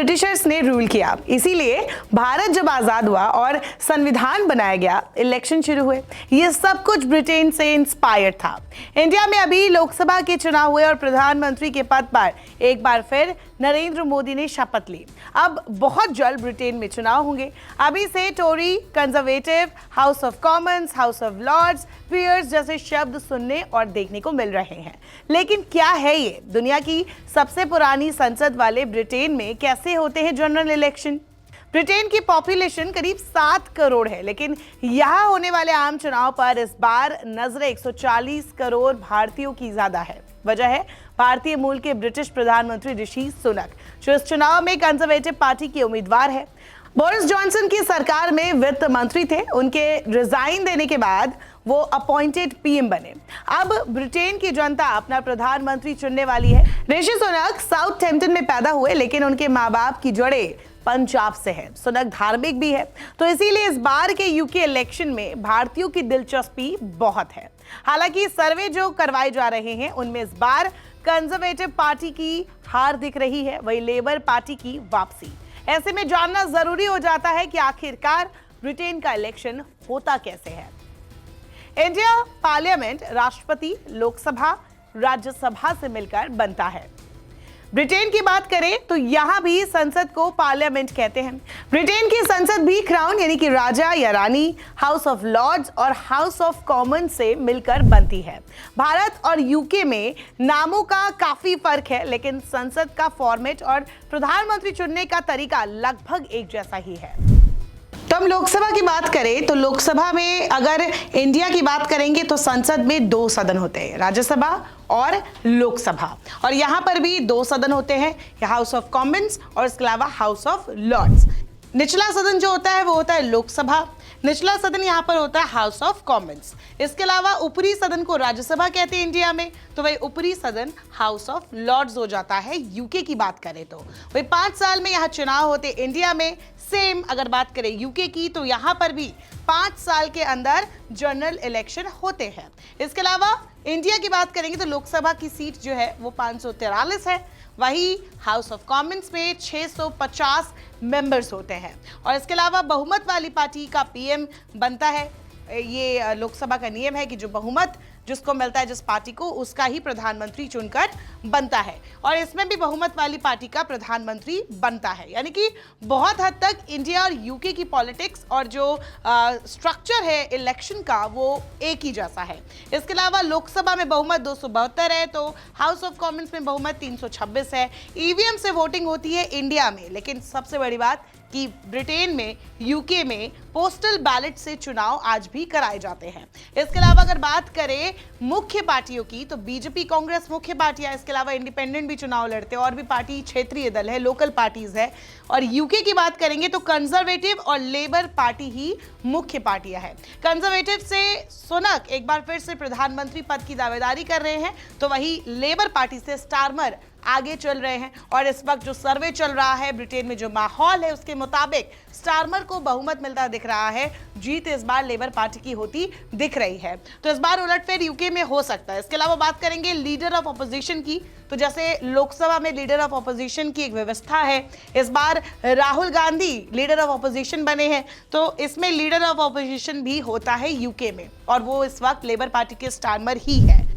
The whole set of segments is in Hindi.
ब्रिटिशर्स ने रूल किया, इसीलिए भारत जब आजाद हुआ और संविधान बनाया गया, इलेक्शन शुरू हुए। ये सब कुछ ब्रिटेन से इंस्पायर्ड था। इंडिया में अभी लोकसभा के चुनाव हुए और प्रधानमंत्री के पद पर एक बार फिर नरेंद्र मोदी ने शपथ ली। अब बहुत जल्द ब्रिटेन में चुनाव होंगे। अभी से Tory, Conservative, House of Commons, House of Lord's, peers जैसे शब्द सुनने और देखने को मिल रहे हैं। लेकिन क्या है ये? दुनिया की सबसे पुरानी संसद वाले ब्रिटेन में कैसे होते हैं जनरल इलेक्शन? ब्रिटेन की पॉपुलेशन करीब 7 करोड़ है, लेकिन यहाँ होने वाले आम चुनाव पर इस बार नजरें 140 करोड़ भारतीयों की ज्यादा है। वजह है भारतीय मूल के ब्रिटिश प्रधानमंत्री ऋषि सुनक, जो इस चुनाव में कंजर्वेटिव पार्टी के उम्मीदवार है। बोरिस जॉनसन की सरकार में वित्त मंत्री थे। उनके रिजाइन देने के बाद वो अपॉइंटेड पीएम बने। अब ब्रिटेन की जनता अपना प्रधानमंत्री चुनने वाली है। ऋषि सुनक साउथहैम्पटन में पैदा हुए, लेकिन उनके माँ बाप की जड़ें पंजाब से है। सुनक धार्मिक भी है, तो इसीलिए इस बार के यूके इलेक्शन में भारतीयों की दिलचस्पी बहुत है। हालांकि सर्वे जो करवाए जा रहे हैं उनमें इस बार कंजर्वेटिव पार्टी की हार दिख रही है, वही लेबर पार्टी की वापसी। ऐसे में जानना जरूरी हो जाता है कि आखिरकार ब्रिटेन का इलेक्शन होता कैसे है। इंडिया पार्लियामेंट राष्ट्रपति, लोकसभा, राज्यसभा से मिलकर बनता है। ब्रिटेन की बात करें तो यहां भी संसद को पार्लियामेंट कहते हैं। ब्रिटेन की संसद भी क्राउन यानी कि राजा या रानी, हाउस ऑफ लॉर्ड्स और हाउस ऑफ कॉमन्स से मिलकर बनती है। भारत और यूके में नामों का काफी फर्क है, लेकिन संसद का फॉर्मेट और प्रधानमंत्री चुनने का तरीका लगभग एक जैसा ही है। तो हम लोकसभा की बात करें तो लोकसभा में अगर इंडिया की बात करेंगे तो संसद में 2 सदन होते हैं, राज्यसभा और लोकसभा। और यहाँ पर भी 2 सदन होते हैं, हाउस ऑफ कॉमन्स और इसके अलावा हाउस ऑफ लॉर्ड्स। निचला सदन जो होता है वो होता है लोकसभा, निचला सदन यहाँ पर होता है हाउस ऑफ कॉमन्स। इसके अलावा ऊपरी सदन को राज्यसभा कहते हैं इंडिया में, तो वही ऊपरी सदन हाउस ऑफ लॉर्ड्स हो जाता है यूके की बात करें तो। वही 5 साल में यहाँ चुनाव होते इंडिया में। सेम अगर बात करें यूके की तो यहाँ पर भी 5 साल के अंदर जनरल इलेक्शन होते हैं। इसके अलावा इंडिया की बात करेंगे तो लोकसभा की सीट जो है वो 543 है, वही हाउस ऑफ कॉमन्स में 650 मेंबर्स होते हैं। और इसके अलावा बहुमत वाली पार्टी का पीएम बनता है। ये लोकसभा का नियम है कि जो बहुमत जिसको मिलता है जिस पार्टी को, उसका ही प्रधानमंत्री चुनकर बनता है। और इसमें भी बहुमत वाली पार्टी का प्रधानमंत्री बनता है। यानी कि बहुत हद तक इंडिया और यूके की पॉलिटिक्स और जो स्ट्रक्चर है इलेक्शन का वो एक ही जैसा है। इसके अलावा लोकसभा में बहुमत 272 है, तो हाउस ऑफ कॉमन्स में बहुमत 326 है। ईवीएम से वोटिंग होती है इंडिया में, लेकिन सबसे बड़ी बात कि ब्रिटेन में, यूके में पोस्टल बैलेट से चुनाव आज भी कराए जाते हैं। इसके अलावा अगर बात करें मुख्य पार्टियों की तो बीजेपी, कांग्रेस मुख्य पार्टियां, इसके अलावा इंडिपेंडेंट भी चुनाव लड़ते हैं और भी पार्टी क्षेत्रीय दल है, लोकल पार्टीज है। और यूके की बात करेंगे तो कंजर्वेटिव और लेबर पार्टी ही मुख्य पार्टियां हैं। कंजर्वेटिव से सुनक एक बार फिर से प्रधानमंत्री पद की दावेदारी कर रहे हैं, तो वही लेबर पार्टी से स्टारमर आगे चल रहे हैं। और इस वक्त जो सर्वे चल रहा है ब्रिटेन में, जो माहौल है उसके मुताबिक स्टारमर को बहुमत मिलता दिख रहा है। जीत इस बार लेबर पार्टी की होती दिख रही है, तो इस बार उलटफेर यूके में हो सकता है। इसके अलावा बात करेंगे लीडर ऑफ ऑपोजिशन की, तो जैसे लोकसभा में लीडर ऑफ ऑपोजिशन की एक व्यवस्था है, इस बार Rahul Gandhi leader of opposition बने हैं, तो इसमें लीडर ऑफ ऑपोजिशन भी होता है यूके में, और वो इस वक्त लेबर पार्टी के स्टारमर ही है।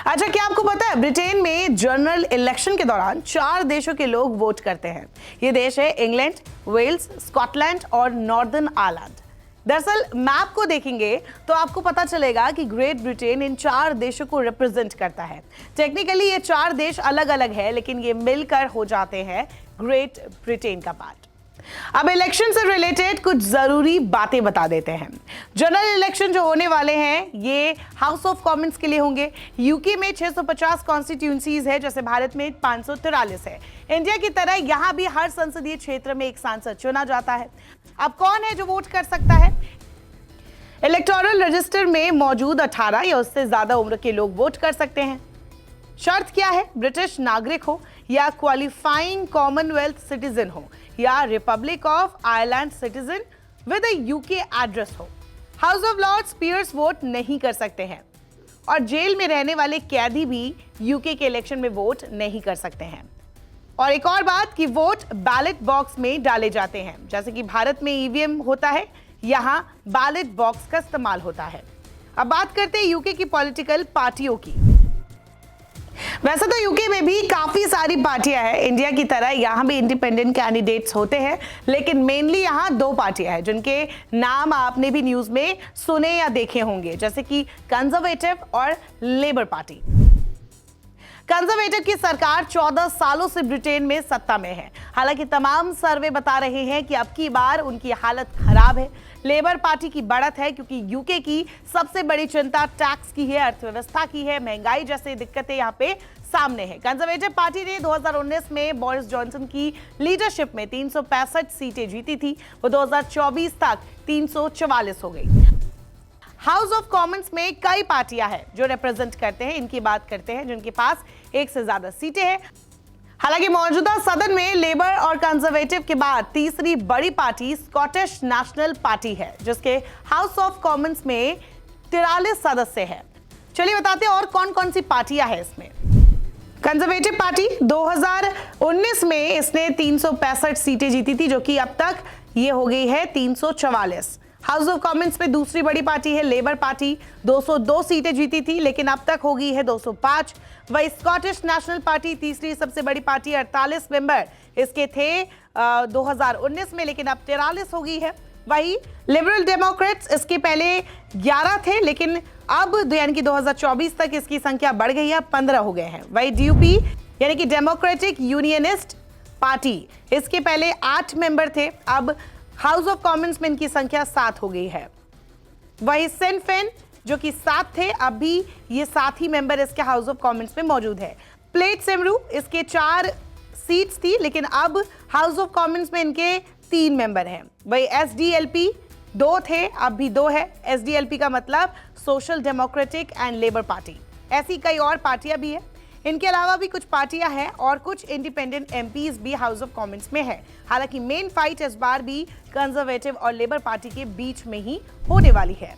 अच्छा, क्या आपको पता है ब्रिटेन में जनरल इलेक्शन के दौरान 4 देशों के लोग वोट करते हैं। ये देश है इंग्लैंड, वेल्स, स्कॉटलैंड और नॉर्दर्न आयरलैंड। दरअसल मैप को देखेंगे तो आपको पता चलेगा कि ग्रेट ब्रिटेन इन 4 देशों को रिप्रेजेंट करता है। टेक्निकली ये 4 देश अलग अलग है, लेकिन ये मिलकर हो जाते हैं ग्रेट ब्रिटेन का पार्ट। अब इलेक्शन से रिलेटेड कुछ जरूरी बातें बता देते हैं। जनरल इलेक्शन जो होने वाले हैं ये हाउस ऑफ कॉमन्स के लिए होंगे। यूके में 650 कॉन्स्टिट्यूंसीज है, जैसे भारत में 543 है। इंडिया की तरह यहां भी हर संसदीय क्षेत्र में एक सांसद चुना जाता है। अब कौन है जो वोट कर सकता है? इलेक्टोरल रजिस्टर में मौजूद 18 या उससे ज्यादा उम्र के लोग वोट कर सकते हैं। शर्त क्या है? ब्रिटिश नागरिक हो या क्वालिफाइंग कॉमनवेल्थ सिटीजन हो या republic of Ireland citizen with a UK address हो। House of Lord's peers vote नहीं कर सकते हैं और जेल में रहने वाले कैदी भी यूके के इलेक्शन में वोट नहीं कर सकते हैं। और एक और बात कि वोट बैलेट बॉक्स में डाले जाते हैं। जैसे कि भारत में ईवीएम होता है, यहां बैलेट बॉक्स का इस्तेमाल होता है। अब बात करते हैं यूके की पॉलिटिकल पार्टियों की। वैसे तो यूके में भी काफी सारी पार्टियां हैं, इंडिया की तरह यहां भी इंडिपेंडेंट कैंडिडेट्स होते हैं, लेकिन मेनली यहां दो पार्टियां हैं जिनके नाम आपने भी न्यूज में सुने या देखे होंगे, जैसे कि कंजर्वेटिव और लेबर पार्टी। कंजर्वेटिव की सरकार 14 सालों से ब्रिटेन में सत्ता में है। हालांकि तमाम सर्वे बता रहे हैं कि अब की बार उनकी हालत खराब है। लेबर पार्टी की बढ़त है क्योंकि यूके की सबसे बड़ी चिंता टैक्स की है, अर्थव्यवस्था की है, महंगाई जैसी दिक्कतें यहाँ पे सामने है। कंजर्वेटिव पार्टी ने 2019 में बोरिस जॉनसन की लीडरशिप में 365 सीटें जीती थी, वो 2024 तक 344 हो गई। हाउस ऑफ कॉमन्स में कई पार्टियां हैं जो रिप्रेजेंट करते हैं, इनकी बात करते हैं जिनके पास एक से ज्यादा सीटें हैं। हालांकि मौजूदा सदन में लेबर और कंजर्वेटिव के बाद तीसरी बड़ी पार्टी स्कॉटिश नेशनल पार्टी है, जिसके हाउस ऑफ कॉमन्स में 43 सदस्य हैं। चलिए बताते हैं और कौन कौन सी पार्टियां हैं इसमें। कंजर्वेटिव पार्टी 2019 में इसने 365 सीटें जीती थी, जो कि अब तक ये हो गई है 344। हाउस ऑफ कॉमन्स में दूसरी बड़ी पार्टी है लेबर पार्टी, 202 सीटें जीती थी, लेकिन अब तक हो गई है 205। वही स्कॉटिश नेशनल पार्टी तीसरी सबसे बड़ी पार्टी, 48 मेंबर इसके थे 2019 में, लेकिन अब 43 हो गई है। वही लिबरल डेमोक्रेट्स इसके पहले 11 थे, लेकिन अब यानी कि 2024 तक इसकी संख्या बढ़ गई है, 15 हो गए हैं। वही डीयूपी यानी कि डेमोक्रेटिक यूनियनिस्ट पार्टी, इसके पहले 8 मेंबर थे, अब हाउस ऑफ कॉमन्स में इनकी संख्या 7 हो गई है। वही सिन फेन जो कि 7 थे, अब भी ये 7 ही मेंबर इसके हाउस ऑफ कॉमन्स में मौजूद है। प्लेट सेमरू इसके 4 सीट्स थी, लेकिन अब हाउस ऑफ कॉमन्स में इनके 3 मेंबर हैं। वही एसडीएलपी 2 थे, अब भी 2 है। एसडीएलपी का मतलब social democratic and labour party. ऐसी कई और पार्टियां भी है। इनके अलावा भी कुछ पार्टियां हैं और कुछ इंडिपेंडेंट एमपीज भी हाउस ऑफ कॉमन्स में है। हालांकि मेन फाइट इस बार भी कंजर्वेटिव और लेबर पार्टी के बीच में ही होने वाली है।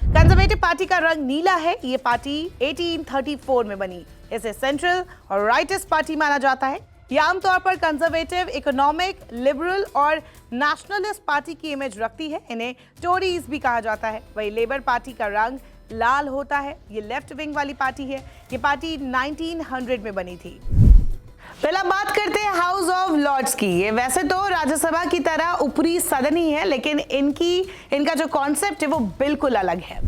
कंजर्वेटिव पार्टी का रंग नीला है। ये पार्टी 1834 में बनी। इसे सेंट्रल और राइटिस्ट पार्टी माना जाता है। यह आमतौर पर कंजर्वेटिव, इकोनॉमिक, लिबरल और नेशनलिस्ट पार्टी की इमेज रखती है। इन्हें टोरीज भी कहा जाता है। वही लेबर पार्टी का रंग लाल होता है। ये लेफ्ट विंग वाली पार्टी है। ये पार्टी 1900 में बनी थी। पहला बात करते हैं हाउस ऑफ लॉर्ड्स की। ये वैसे तो राज्यसभा की तरह ऊपरी सदन ही है, लेकिन इनका जो कॉन्सेप्ट है वो बिल्कुल अलग है।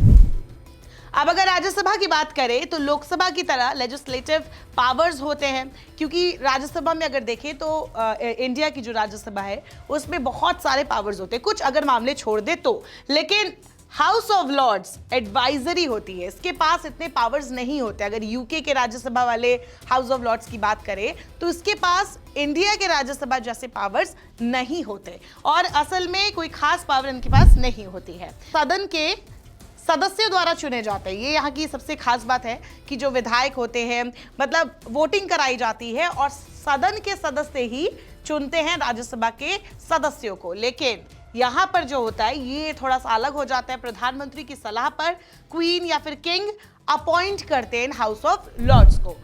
अब अगर राज्यसभा की बात करें तो लोकसभा की तरह लेजिस्लेटिव पावर्स होते हैं, क्योंकि राज्यसभा में अगर देखें तो इंडिया की जो राज्यसभा है उसमें बहुत सारे पावर्स होते हैं, कुछ अगर मामले छोड़ दे तो। लेकिन हाउस ऑफ लॉर्ड्स एडवाइजरी होती है, इसके पास इतने पावर्स नहीं होते। अगर यूके के राज्यसभा वाले हाउस ऑफ लॉर्ड्स की बात करें तो इसके पास इंडिया के राज्यसभा जैसे पावर्स नहीं होते, और असल में कोई खास पावर इनके पास नहीं होती है। सदन के सदस्यों द्वारा चुने जाते हैं। ये यहाँ की सबसे खास बात है कि जो विधायक होते हैं, मतलब वोटिंग कराई जाती है और सदन के सदस्य ही चुनते हैं राज्यसभा के सदस्यों को। लेकिन यहाँ पर जो होता है ये थोड़ा सा अलग हो जाता है। प्रधानमंत्री की सलाह पर क्वीन या फिर किंग अपॉइंट करते हैं हाउस ऑफ लॉर्ड्स को।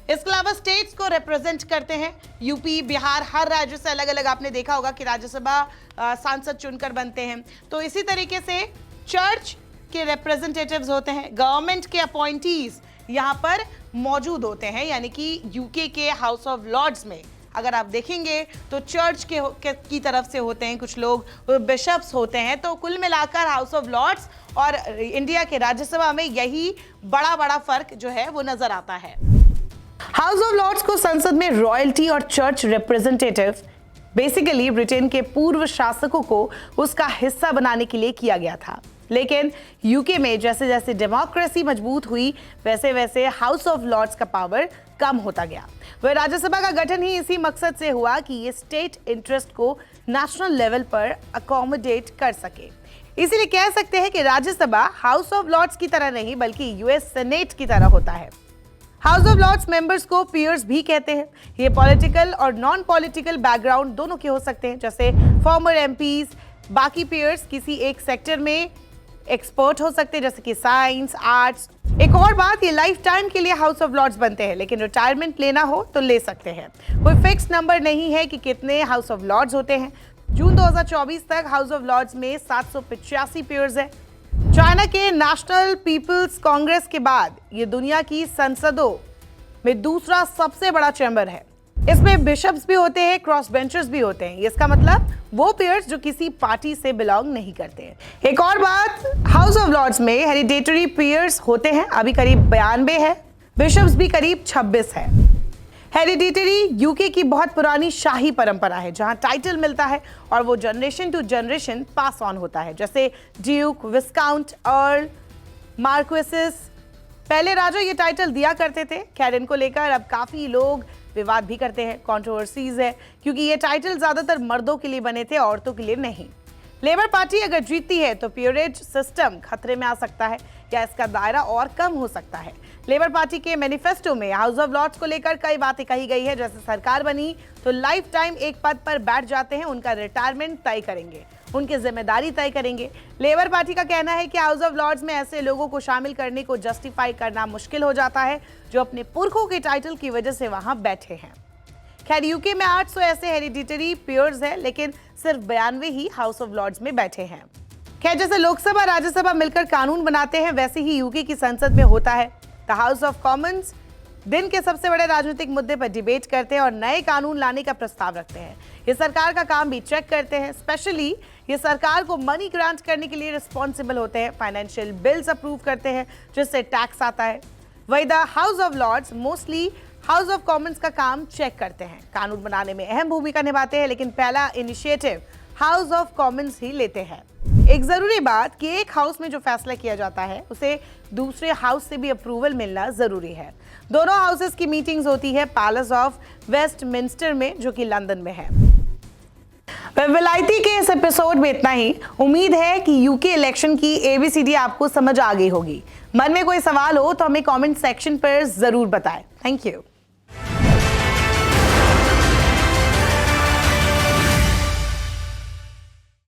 इसके अलावा स्टेट्स को रिप्रेजेंट करते हैं। यूपी, बिहार, हर राज्य से अलग अलग आपने देखा होगा कि राज्यसभा सांसद चुनकर बनते हैं। तो इसी तरीके से चर्च के रिप्रेजेंटेटिव्स होते हैं, गवर्नमेंट के अपॉइंटीज यहाँ पर मौजूद होते हैं। यानी कि यूके के हाउस ऑफ लॉर्ड्स में अगर आप देखेंगे तो चर्च की तरफ से होते हैं कुछ लोग, बिशप्स होते हैं। तो कुल मिलाकर हाउस ऑफ लॉर्ड्स और इंडिया के राज्यसभा में यही बड़ा फर्क जो है वो नजर आता है। हाउस ऑफ लॉर्ड्स को संसद में रॉयल्टी और चर्च रिप्रेजेंटेटिव बेसिकली ब्रिटेन के पूर्व शासकों को उसका हिस्सा बनाने के लिए किया गया था। लेकिन यूके में जैसे जैसे डेमोक्रेसी मजबूत हुई वैसे वैसे हाउस ऑफ लॉर्ड्स का पावर कम होता गया। वह राज्यसभा का गठन ही इसी मकसद से हुआ कि ये स्टेट इंटरेस्ट को नेशनल लेवल पर अकोमोडेट कर सके। इसीलिए कह सकते हैं कि राज्यसभा हाउस ऑफ लॉर्ड्स की तरह नहीं बल्कि यूएस सेनेट की तरह होता है। हाउस ऑफ लॉर्ड्स मेंबर्स को पीयर्स भी कहते हैं। ये पॉलिटिकल और नॉन पॉलिटिकल बैकग्राउंड दोनों के हो सकते हैं, जैसे फॉर्मर एमपीज। बाकी पीयर्स किसी एक सेक्टर में एक्सपर्ट हो सकते हैं, जैसे कि साइंस, आर्ट्स। एक और बात, ये लाइफ टाइम के लिए हाउस ऑफ लॉर्ड्स बनते हैं, लेकिन रिटायरमेंट लेना हो तो ले सकते हैं। कोई फिक्स नंबर नहीं है कि कितने हाउस ऑफ लॉर्ड्स होते हैं। जून 2024 तक हाउस ऑफ लॉर्ड्स में 785 पेयर्स है। चाइना के नेशनल पीपल्स कांग्रेस के बाद ये दुनिया की संसदों में दूसरा सबसे बड़ा चैम्बर है। इसमें बिशप्स भी होते हैं, क्रॉस बेंचर्स भी होते हैं। इसका मतलब वो पेयर्स जो किसी पार्टी से बिलोंग नहीं करते हैं। एक और बात, हाउस ऑफ लॉर्ड्स में हेरिडेटरी पेयर्स होते हैं, अभी करीब 92 है। बिशप्स भी करीब 26 है। हेरिडिटरी यूके की बहुत पुरानी शाही परंपरा है, जहां टाइटल मिलता है और वो generation to generation pass on होता है, जैसे ड्यूक, विस्काउंट, अर्ल, मार्क्वेसिस। पहले राजा ये टाइटल दिया करते थे। खैर, इनको लेकर अब काफी लोग विवाद भी करते हैं, कंट्रोवर्सीज है, क्योंकि ये टाइटल ज्यादातर मर्दों के लिए बने थे, औरतों के लिए नहीं। लेबर पार्टी अगर जीतती है तो पेयरेज सिस्टम खतरे में आ सकता है या इसका दायरा और कम हो सकता है। लेबर पार्टी के मैनिफेस्टो में हाउस ऑफ लॉर्ड्स को लेकर कई बातें कही गई है, जैसे सरकार बनी तो लाइफ टाइम एक पद पर बैठ जाते हैं, उनका रिटायरमेंट तय करेंगे, उनकी जिम्मेदारी तय करेंगे। लेबर पार्टी का कहना है कि हाउस ऑफ लॉर्ड्स में ऐसे लोगों को शामिल करने को जस्टिफाई करना मुश्किल हो जाता है जो अपने पुरखों के टाइटल की वजह से वहां बैठे हैं। खैर, यूके में 800 ऐसे हेरिडिटरी पेयर्स हैं, लेकिन सिर्फ 92 ही हाउस ऑफ लॉर्ड्स में बैठे हैं। खैर, जैसे लोकसभा राज्यसभा मिलकर कानून बनाते हैं, वैसे ही यूके की संसद में होता है। द हाउस ऑफ कॉमन्स दिन के सबसे बड़े राजनीतिक मुद्दे पर डिबेट करते हैं और नए कानून लाने का प्रस्ताव रखते हैं। ये सरकार का काम भी चेक करते हैं। स्पेशली ये सरकार को मनी ग्रांट करने के लिए रिस्पॉन्सिबल होते हैं, फाइनेंशियल बिल्स अप्रूव करते हैं जिससे टैक्स आता है। वही the House of Lords mostly House of Commons का काम चेक करते हैं, कानून बनाने में अहम भूमिका निभाते हैं, लेकिन पहला इनिशिएटिव हाउस ऑफ कॉमन्स ही लेते हैं। एक जरूरी बात कि एक हाउस में जो फैसला किया जाता है उसे दूसरे हाउस से भी अप्रूवल मिलना जरूरी है। दोनों हाउसेस की मीटिंग्स होती है पैलेस ऑफ वेस्टमिंस्टर में, जो कि लंदन में है। विलायती के इस एपिसोड में इतना ही। उम्मीद है कि यूके इलेक्शन की ABCD आपको समझ आ गई होगी। मन में कोई सवाल हो तो हमें कमेंट सेक्शन पर जरूर बताएं। Thank you.